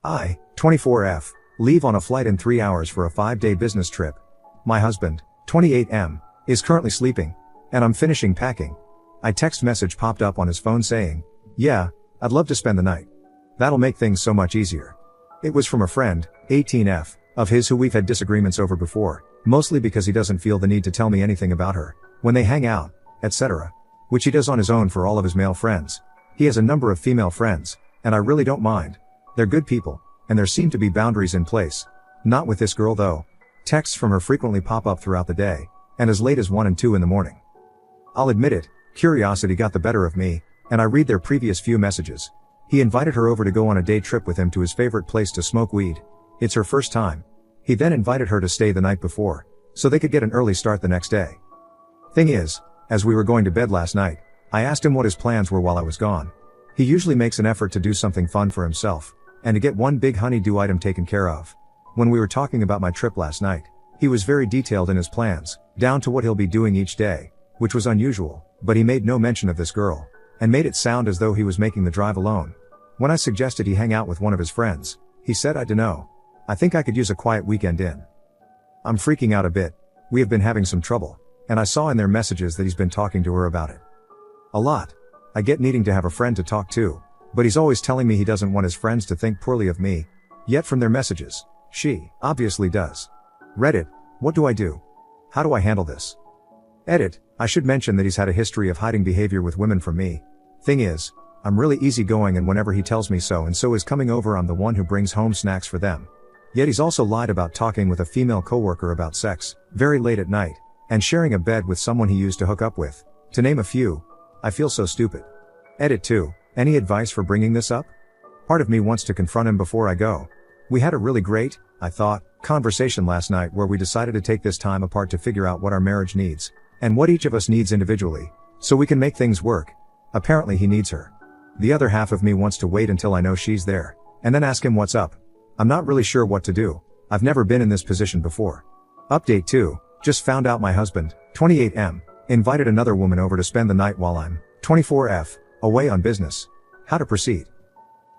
I, 24F, leave on a flight in 3 hours for a 5-day business trip. My husband, 28M, is currently sleeping, and I'm finishing packing. A text message popped up on his phone saying, "Yeah, I'd love to spend the night. That'll make things so much easier." It was from a friend, 18F, of his who we've had disagreements over before, mostly because he doesn't feel the need to tell me anything about her, when they hang out, etc. Which he does on his own for all of his male friends. He has a number of female friends, and I really don't mind. They're good people, and there seem to be boundaries in place. Not with this girl though. Texts from her frequently pop up throughout the day, and as late as 1 and 2 in the morning. I'll admit it, curiosity got the better of me, and I read their previous few messages. He invited her over to go on a day trip with him to his favorite place to smoke weed. It's her first time. He then invited her to stay the night before, so they could get an early start the next day. Thing is, as we were going to bed last night, I asked him what his plans were while I was gone. He usually makes an effort to do something fun for himself, and to get one big honey-do item taken care of. When we were talking about my trip last night, he was very detailed in his plans, down to what he'll be doing each day, which was unusual, but he made no mention of this girl, and made it sound as though he was making the drive alone. When I suggested he hang out with one of his friends, he said, "I dunno. I think I could use a quiet weekend in." I'm freaking out a bit. We have been having some trouble, and I saw in their messages that he's been talking to her about it. A lot. I get needing to have a friend to talk to, but he's always telling me he doesn't want his friends to think poorly of me. Yet from their messages, she obviously does. Reddit, what do I do? How do I handle this? Edit, I should mention that he's had a history of hiding behavior with women from me. Thing is, I'm really easygoing, and whenever he tells me so and so is coming over, I'm the one who brings home snacks for them. Yet he's also lied about talking with a female coworker about sex, very late at night, and sharing a bed with someone he used to hook up with, to name a few. I feel so stupid. Edit 2, any advice for bringing this up? Part of me wants to confront him before I go. We had a really great, I thought, conversation last night where we decided to take this time apart to figure out what our marriage needs, and what each of us needs individually, so we can make things work. Apparently he needs her. The other half of me wants to wait until I know she's there, and then ask him what's up. I'm not really sure what to do. I've never been in this position before. Update 2, just found out my husband, 28M, invited another woman over to spend the night while I'm, 24F, away on business. How to proceed?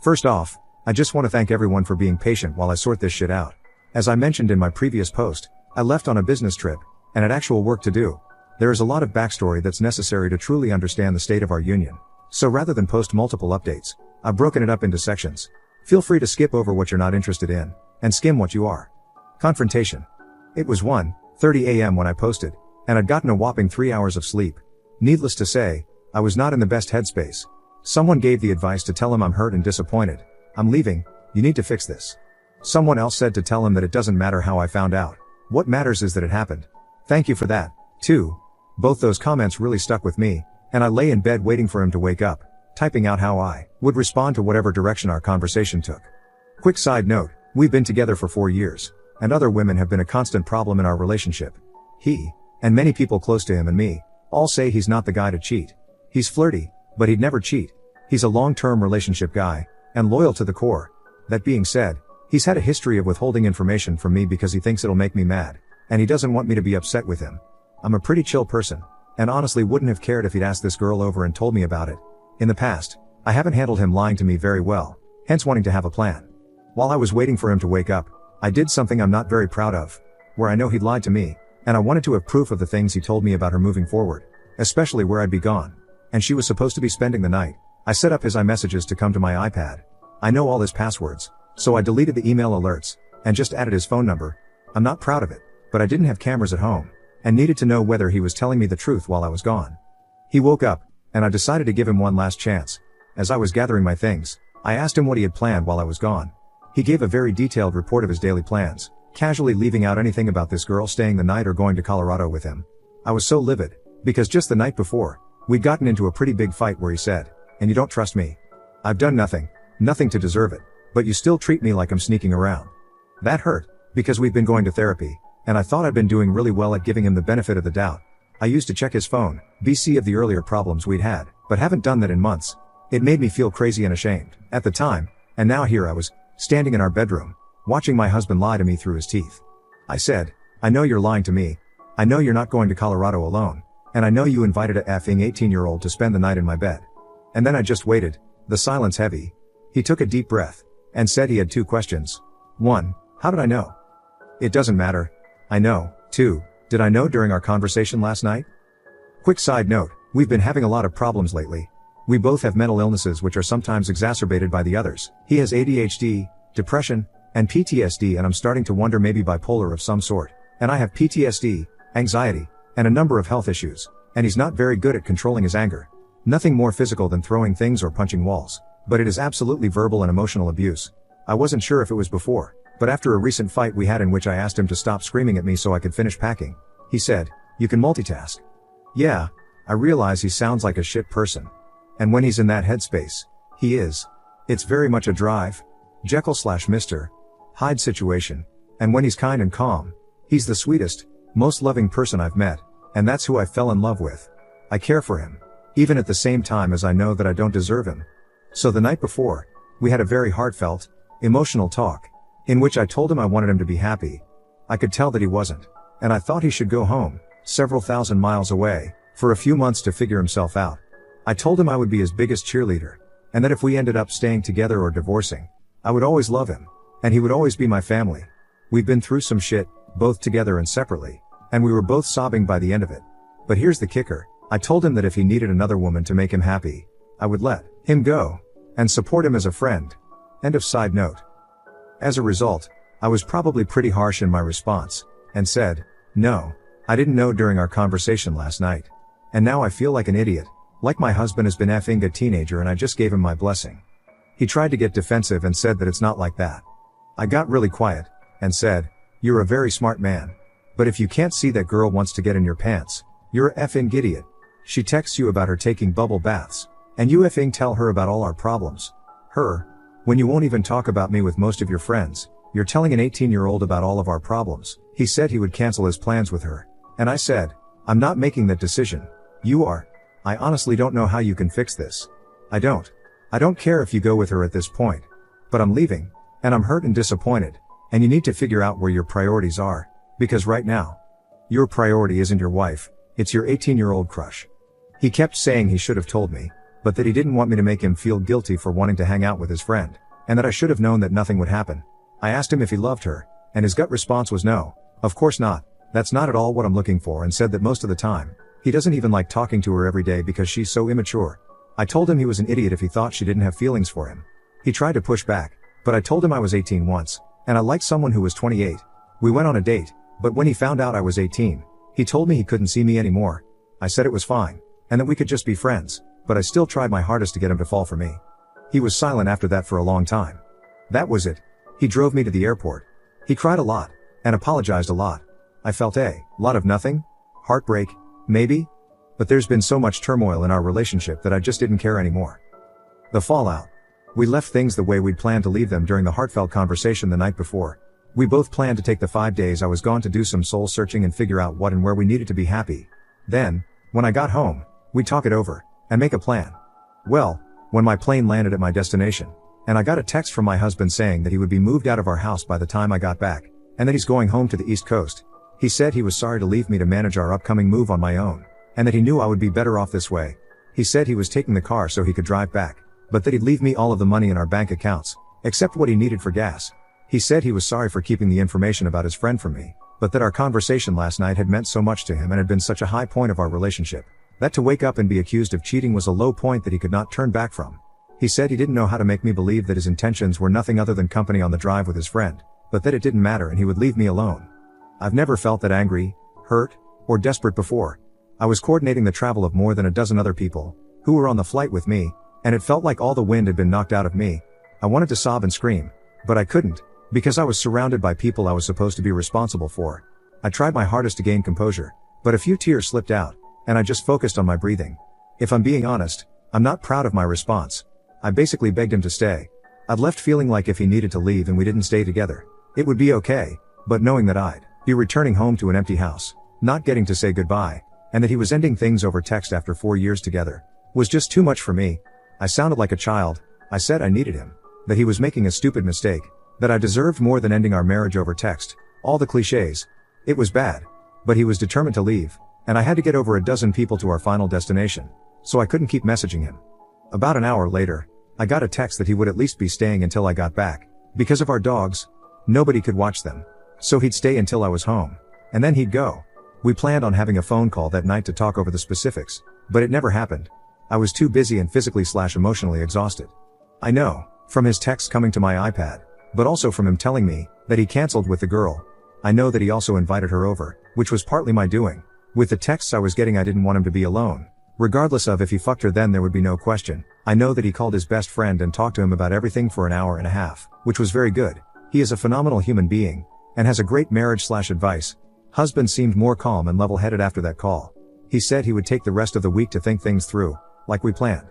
First off, I just want to thank everyone for being patient while I sort this shit out. As I mentioned in my previous post, I left on a business trip, and had actual work to do. There is a lot of backstory that's necessary to truly understand the state of our union. So rather than post multiple updates, I've broken it up into sections. Feel free to skip over what you're not interested in, and skim what you are. Confrontation. It was 1:30 a.m. when I posted, and I'd gotten a whopping 3 hours of sleep. Needless to say, I was not in the best headspace. Someone gave the advice to tell him I'm hurt and disappointed. I'm leaving, you need to fix this. Someone else said to tell him that it doesn't matter how I found out. What matters is that it happened. Thank you for that, too. Both those comments really stuck with me, and I lay in bed waiting for him to wake up, typing out how I would respond to whatever direction our conversation took. Quick side note, we've been together for 4 years, and other women have been a constant problem in our relationship. He, and many people close to him and me, all say he's not the guy to cheat. He's flirty, but he'd never cheat. He's a long-term relationship guy, and loyal to the core. That being said, he's had a history of withholding information from me because he thinks it'll make me mad, and he doesn't want me to be upset with him. I'm a pretty chill person, and honestly wouldn't have cared if he'd asked this girl over and told me about it. In the past, I haven't handled him lying to me very well, hence wanting to have a plan. While I was waiting for him to wake up, I did something I'm not very proud of, where I know he'd lied to me, and I wanted to have proof of the things he told me about her moving forward, especially where I'd be gone, and she was supposed to be spending the night. I set up his iMessages to come to my iPad. I know all his passwords, so I deleted the email alerts, and just added his phone number. I'm not proud of it, but I didn't have cameras at home, and needed to know whether he was telling me the truth while I was gone. He woke up, and I decided to give him one last chance. As I was gathering my things, I asked him what he had planned while I was gone. He gave a very detailed report of his daily plans, casually leaving out anything about this girl staying the night or going to Colorado with him. I was so livid, because just the night before, we'd gotten into a pretty big fight where he said, "And you don't trust me? I've done nothing to deserve it, but you still treat me like I'm sneaking around." That hurt, because we've been going to therapy, and I thought I'd been doing really well at giving him the benefit of the doubt. I used to check his phone, BC of the earlier problems we'd had, but haven't done that in months. It made me feel crazy and ashamed, at the time, and now here I was, standing in our bedroom, watching my husband lie to me through his teeth. I said, "I know you're lying to me. I know you're not going to Colorado alone, and I know you invited a effing 18-year-old to spend the night in my bed." And then I just waited, the silence heavy. He took a deep breath, and said he had 2 questions. 1. How did I know? It doesn't matter. I know. 2. Did I know during our conversation last night? Quick side note, we've been having a lot of problems lately. We both have mental illnesses which are sometimes exacerbated by the others. He has ADHD, depression, and PTSD, and I'm starting to wonder maybe bipolar of some sort. And I have PTSD, anxiety, and a number of health issues. And he's not very good at controlling his anger. Nothing more physical than throwing things or punching walls. But it is absolutely verbal and emotional abuse. I wasn't sure if it was before, but after a recent fight we had in which I asked him to stop screaming at me so I could finish packing, he said, "You can multitask." Yeah, I realize he sounds like a shit person. And when he's in that headspace, he is. It's very much a drive, Jekyll/Mr. Hyde situation. And when he's kind and calm, he's the sweetest, most loving person I've met, and that's who I fell in love with. I care for him, even at the same time as I know that I don't deserve him. So the night before, we had a very heartfelt, emotional talk, in which I told him I wanted him to be happy. I could tell that he wasn't, and I thought he should go home, several thousand miles away, for a few months to figure himself out. I told him I would be his biggest cheerleader, and that if we ended up staying together or divorcing, I would always love him, and he would always be my family. We've been through some shit, both together and separately, and we were both sobbing by the end of it. But here's the kicker, I told him that if he needed another woman to make him happy, I would let him go, and support him as a friend. End of side note. As a result, I was probably pretty harsh in my response, and said, "No, I didn't know during our conversation last night. And now I feel like an idiot, like my husband has been effing a teenager and I just gave him my blessing." He tried to get defensive and said that it's not like that. I got really quiet, and said, "You're a very smart man. But if you can't see that girl wants to get in your pants, you're a effing idiot. She texts you about her taking bubble baths, and you effing tell her about all our problems. Her, when you won't even talk about me with most of your friends, you're telling an 18-year-old about all of our problems." He said he would cancel his plans with her. And I said, "I'm not making that decision. You are. I honestly don't know how you can fix this. I don't care if you go with her at this point. But I'm leaving, and I'm hurt and disappointed, and you need to figure out where your priorities are, because right now, your priority isn't your wife, it's your 18-year-old crush." He kept saying he should have told me, but that he didn't want me to make him feel guilty for wanting to hang out with his friend, and that I should have known that nothing would happen. I asked him if he loved her, and his gut response was no, of course not, that's not at all what I'm looking for, and said that most of the time, he doesn't even like talking to her every day because she's so immature. I told him he was an idiot if he thought she didn't have feelings for him. He tried to push back, but I told him I was 18 once, and I liked someone who was 28. We went on a date, but when he found out I was 18, he told me he couldn't see me anymore. I said it was fine, and that we could just be friends, but I still tried my hardest to get him to fall for me. He was silent after that for a long time. That was it. He drove me to the airport. He cried a lot, and apologized a lot. I felt a lot of nothing? Heartbreak, maybe? But there's been so much turmoil in our relationship that I just didn't care anymore. The fallout. We left things the way we'd planned to leave them during the heartfelt conversation the night before. We both planned to take the 5 days I was gone to do some soul searching and figure out what and where we needed to be happy. Then, when I got home, we'd talk it over, and make a plan. Well, when my plane landed at my destination, and I got a text from my husband saying that he would be moved out of our house by the time I got back, and that he's going home to the East Coast. He said he was sorry to leave me to manage our upcoming move on my own, and that he knew I would be better off this way. He said he was taking the car so he could drive back, but that he'd leave me all of the money in our bank accounts, except what he needed for gas. He said he was sorry for keeping the information about his friend from me, but that our conversation last night had meant so much to him and had been such a high point of our relationship, that to wake up and be accused of cheating was a low point that he could not turn back from. He said he didn't know how to make me believe that his intentions were nothing other than company on the drive with his friend, but that it didn't matter and he would leave me alone. I've never felt that angry, hurt, or desperate before. I was coordinating the travel of more than a dozen other people, who were on the flight with me, and it felt like all the wind had been knocked out of me. I wanted to sob and scream, but I couldn't, because I was surrounded by people I was supposed to be responsible for. I tried my hardest to gain composure, but a few tears slipped out, and I just focused on my breathing. If I'm being honest, I'm not proud of my response. I basically begged him to stay. I'd left feeling like if he needed to leave and we didn't stay together, it would be okay, but knowing that I'd be returning home to an empty house, not getting to say goodbye, and that he was ending things over text after 4 years together, was just too much for me. I sounded like a child. I said I needed him, that he was making a stupid mistake, that I deserved more than ending our marriage over text, all the cliches. It was bad. But he was determined to leave, and I had to get over a dozen people to our final destination, so I couldn't keep messaging him. About an hour later, I got a text that he would at least be staying until I got back. Because of our dogs, nobody could watch them. So he'd stay until I was home. And then he'd go. We planned on having a phone call that night to talk over the specifics, but it never happened. I was too busy and physically/emotionally exhausted. I know, from his texts coming to my iPad, but also from him telling me that he canceled with the girl. I know that he also invited her over, which was partly my doing. With the texts I was getting, I didn't want him to be alone. Regardless of if he fucked her, then there would be no question. I know that he called his best friend and talked to him about everything for an hour and a half, which was very good. He is a phenomenal human being, and has a great marriage/advice. Husband seemed more calm and level-headed after that call. He said he would take the rest of the week to think things through, like we planned.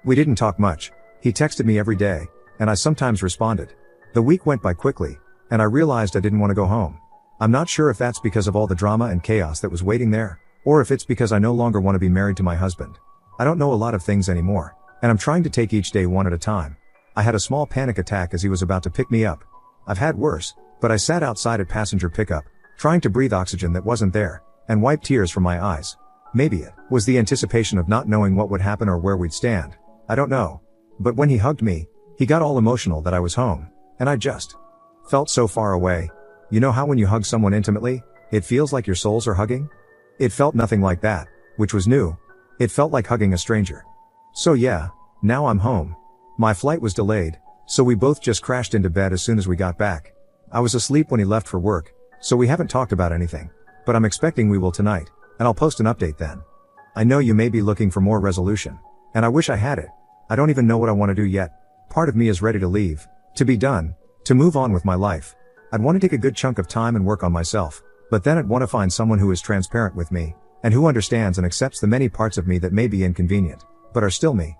We didn't talk much. He texted me every day, and I sometimes responded. The week went by quickly, and I realized I didn't want to go home. I'm not sure if that's because of all the drama and chaos that was waiting there, or if it's because I no longer want to be married to my husband. I don't know a lot of things anymore, and I'm trying to take each day one at a time. I had a small panic attack as he was about to pick me up. I've had worse, but I sat outside at passenger pickup, trying to breathe oxygen that wasn't there, and wipe tears from my eyes. Maybe it was the anticipation of not knowing what would happen or where we'd stand. I don't know. But when he hugged me, he got all emotional that I was home, and I just felt so far away. You know how when you hug someone intimately, it feels like your souls are hugging? It felt nothing like that, which was new. It felt like hugging a stranger. So yeah, now I'm home. My flight was delayed, so we both just crashed into bed as soon as we got back. I was asleep when he left for work, so we haven't talked about anything. But I'm expecting we will tonight, and I'll post an update then. I know you may be looking for more resolution, and I wish I had it. I don't even know what I want to do yet. Part of me is ready to leave, to be done, to move on with my life. I'd want to take a good chunk of time and work on myself, but then I'd want to find someone who is transparent with me, and who understands and accepts the many parts of me that may be inconvenient, but are still me.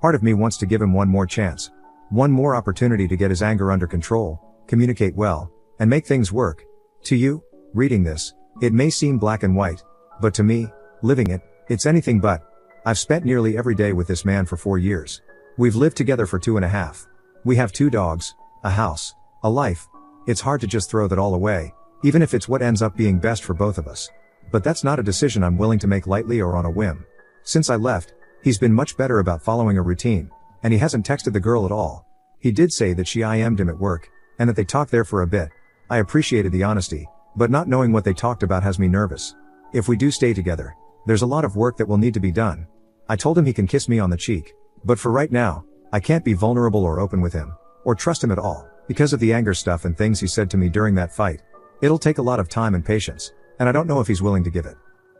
Part of me wants to give him one more chance. One more opportunity to get his anger under control, communicate well, and make things work. To you, reading this, it may seem black and white, but to me, living it, it's anything but. I've spent nearly every day with this man for 4 years. We've lived together for 2.5. We have 2 dogs, a house, a life. It's hard to just throw that all away, even if it's what ends up being best for both of us. But that's not a decision I'm willing to make lightly or on a whim. Since I left, he's been much better about following a routine, and he hasn't texted the girl at all. He did say that she IM'd him at work, and that they talked there for a bit. I appreciated the honesty, but not knowing what they talked about has me nervous. If we do stay together, there's a lot of work that will need to be done. I told him he can kiss me on the cheek, but for right now, I can't be vulnerable or open with him, or trust him at all, because of the anger stuff and things he said to me during that fight. It'll take a lot of time and patience, and I don't know if he's willing to give it.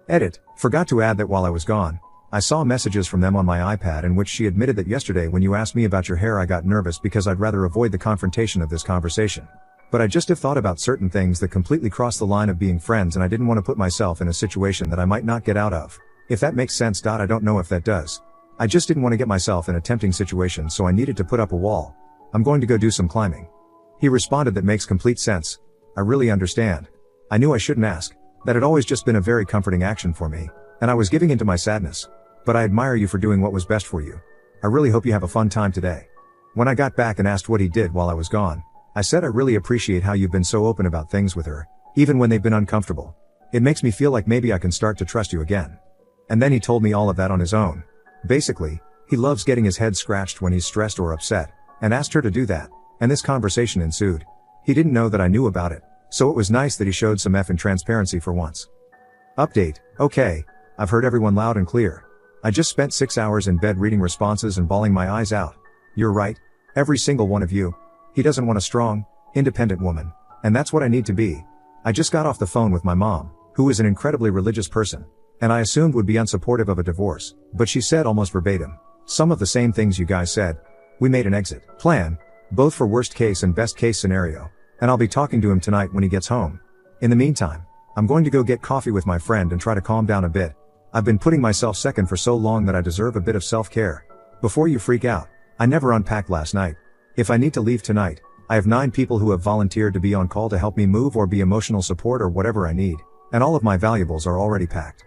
Edit. Forgot to add that while I was gone, I saw messages from them on my iPad in which she admitted that yesterday when you asked me about your hair I got nervous because I'd rather avoid the confrontation of this conversation. But I just have thought about certain things that completely cross the line of being friends, and I didn't want to put myself in a situation that I might not get out of. If that makes sense. I don't know if that does. I just didn't want to get myself in a tempting situation, so I needed to put up a wall. I'm going to go do some climbing. He responded, that makes complete sense. I really understand. I knew I shouldn't ask. That had always just been a very comforting action for me, and I was giving into my sadness. But I admire you for doing what was best for you. I really hope you have a fun time today. When I got back and asked what he did while I was gone, I said I really appreciate how you've been so open about things with her, even when they've been uncomfortable. It makes me feel like maybe I can start to trust you again. And then he told me all of that on his own. Basically, he loves getting his head scratched when he's stressed or upset, and asked her to do that, and this conversation ensued. He didn't know that I knew about it, so it was nice that he showed some effing transparency for once. Update. Okay, I've heard everyone loud and clear. I just spent 6 hours in bed reading responses and bawling my eyes out. You're right. Every single one of you. He doesn't want a strong, independent woman. And that's what I need to be. I just got off the phone with my mom, who is an incredibly religious person, and I assumed would be unsupportive of a divorce, but she said almost verbatim some of the same things you guys said. We made an exit plan, both for worst case and best case scenario, and I'll be talking to him tonight when he gets home. In the meantime, I'm going to go get coffee with my friend and try to calm down a bit. I've been putting myself second for so long that I deserve a bit of self-care. Before you freak out, I never unpacked last night. If I need to leave tonight, I have 9 people who have volunteered to be on call to help me move or be emotional support or whatever I need, and all of my valuables are already packed.